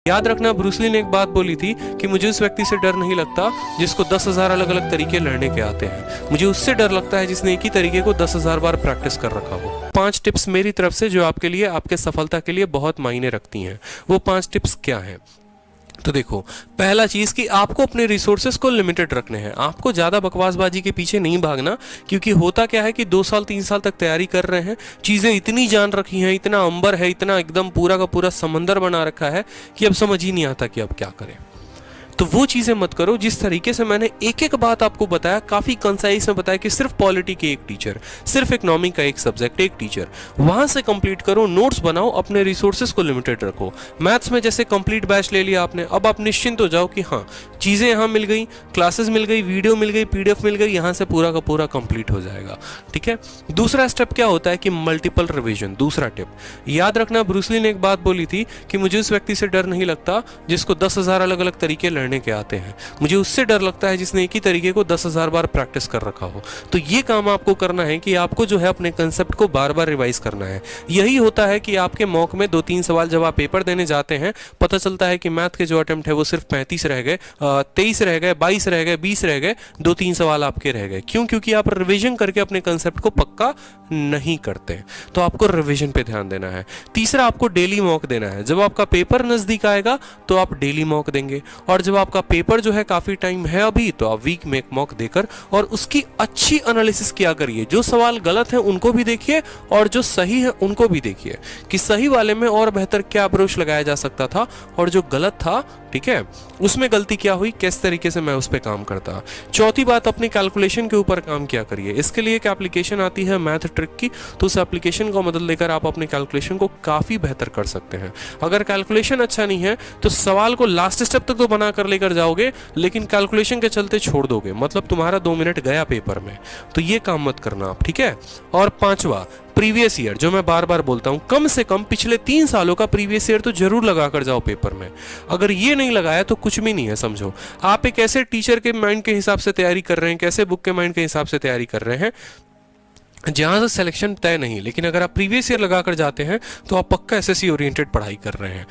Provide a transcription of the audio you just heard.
याद रखना, Bruce Lee ने एक बात बोली थी कि मुझे उस व्यक्ति से डर नहीं लगता जिसको 10,000 अलग अलग तरीके लड़ने के आते हैं, मुझे उससे डर लगता है जिसने एक ही तरीके को 10,000 बार प्रैक्टिस कर रखा हो। 5 टिप्स मेरी तरफ से जो आपके लिए, आपके सफलता के लिए बहुत मायने रखती हैं। वो 5 टिप्स क्या हैं? तो देखो, पहला चीज कि आपको अपने रिसोर्सेज को लिमिटेड रखने हैं। आपको ज्यादा बकवासबाजी के पीछे नहीं भागना, क्योंकि होता क्या है कि 2 साल 3 साल तक तैयारी कर रहे हैं, चीजें इतनी जान रखी हैं, इतना अंबर है, इतना एकदम पूरा का पूरा समंदर बना रखा है कि अब समझ ही नहीं आता कि अब क्या करें। तो वो चीजें मत करो। जिस तरीके से मैंने एक एक बात आपको बताया, काफी कंसाइज में बताया कि सिर्फ पॉलिटी के एक टीचर, सिर्फ इकोनॉमिक का एक सब्जेक्ट एक टीचर, वहां से कंप्लीट करो, नोट्स बनाओ, अपने रिसोर्सेज को लिमिटेड रखो। मैथ्स में जैसे कंप्लीट बैच ले लिया आपने, अब आप निश्चिंत हो जाओ कि हाँ, चीजें यहाँ मिल गई, क्लासेस मिल गई, वीडियो मिल गई, पीडीएफ मिल गई, यहाँ से पूरा का पूरा कंप्लीट हो जाएगा। ठीक है। दूसरा स्टेप क्या होता है कि मल्टीपल रिवीजन। दूसरा टिप याद रखना, ब्रूस ली ने एक बात बोली थी कि मुझे उस व्यक्ति से डर नहीं लगता जिसको 10,000 अलग अलग तरीके लड़ने के आते हैं, मुझे उससे डर लगता है जिसने एक ही तरीके को 10,000 बार प्रैक्टिस कर रखा हो। तो ये काम आपको करना है कि आपको जो है अपने कंसेप्ट को बार बार रिवाइज करना है। यही होता है कि आपके मॉक में 2-3 सवाल जब आप पेपर देने जाते हैं, पता चलता है कि मैथ के जो अटेम्प्ट है वो सिर्फ 35 रह गए, 23 रह गए, 22 रह गए, 20 रह गए, 2-3 सवाल आपके रह गए। क्यों? क्योंकि आप रिवीजन करके अपने कंसेप्ट को पक्का नहीं करते। तो आपको रिवीजन पे ध्यान देना है। तीसरा, आपको डेली मॉक देना है। जब आपका पेपर नजदीक आएगा तो आप डेली मॉक देंगे, और जब आपका पेपर जो है काफी टाइम है अभी, तो आप वीक में एक मॉक देकर और उसकी अच्छी एनालिसिस किया करिए। जो सवाल गलत है उनको भी देखिए और जो सही है उनको भी देखिए कि सही वाले में और बेहतर क्या अप्रोच लगाया जा सकता था, और जो गलत था, ठीक है, उसमें गलती क्या हुई, किस तरीके से मैं उस पर काम करता। चौथी बात, अपनी कैलकुलेशन के ऊपर काम किया करिए। इसके लिए एक एप्लीकेशन आती है मैथ ट्रिक की, तो उस एप्लीकेशन को मदद लेकर आप अपने कैलकुलेशन को काफी बेहतर कर सकते हैं। अगर कैलकुलेशन अच्छा नहीं है तो सवाल को लास्ट स्टेप तक तो बना कर लेकर जाओगे, लेकिन कैलकुलेशन के चलते छोड़ दोगे, मतलब तुम्हारा 2 मिनट गया पेपर में। तो ये काम मत करना आप, ठीक है। और 5वां, प्रीवियस ईयर, जो मैं बार बार बोलता हूं, कम से कम पिछले 3 सालों का प्रीवियस ईयर तो जरूर लगा कर जाओ पेपर में। अगर ये नहीं लगाया तो कुछ भी नहीं है, समझो। आप एक ऐसे टीचर के माइंड के हिसाब से तैयारी कर रहे हैं, कैसे बुक के माइंड के हिसाब से तैयारी कर रहे हैं, जहां से सिलेक्शन तय नहीं। लेकिन अगर आप प्रीवियस ईयर लगाकर जाते हैं तो आप पक्का एसएससी ओरिएंटेड पढ़ाई कर रहे हैं।